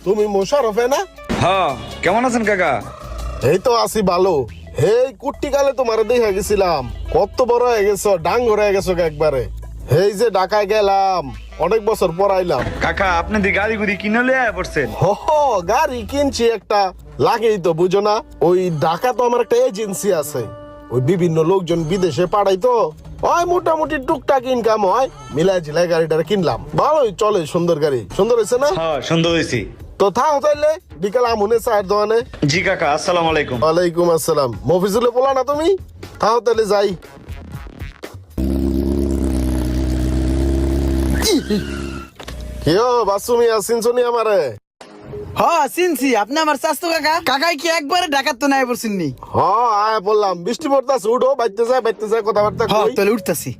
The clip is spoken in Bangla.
তুমি মোশারফে না? হ্যাঁ, কেমন আছেন কাকা? এই তো আছি ভালো। এই কুট্টি কালে তোমার দেখে গেছিলাম, কত বড় হয়ে গেছো, ডাঙ্গর হয়ে গেছো একবারে। এই যে ঢাকায় গেলাম, অনেক বছর পর আইলাম। কাকা, আপনি দি গাড়ি গুড়ি কিনে লিয়ে পড়ছেন? গাড়ি কিনছি একটা, লাগেই তো, বুঝো না? ওই ঢাকা তো আমার একটা এজেন্সি আছে, ওই বিভিন্ন লোকজন বিদেশে পাঠাই তো, ওই মোটামুটি টুকটাক ইনকাম হয়, মিলাই ঝিলাই গাড়িটা কিনলাম। ভালোই চলে, সুন্দর গাড়ি। সুন্দর হয়েছে না? হ্যাঁ, সুন্দর হয়েছি। তো থাও তাইলে, বিকাল আমুনে চায়ের দোকানে। জি কাকা, আসসালামু আলাইকুম। ওয়ালাইকুম আসসালাম। মফিজুলে বলা না তুমি? থাও তাহলে যাই। কেউ বাসুমি আসিন শুনি আমারে? হ্যাঁ চিনছি, আপনি আমার চাচতো কাকা। কাকাই কি একবারে ঢাকার তো নাই পড়ছেন নি? আয় বললাম, বৃষ্টি পড়তাছে, উঠো, বাইতে যায় কথাবার্তা হ্যাঁ কই। তাহলে উঠতাছি।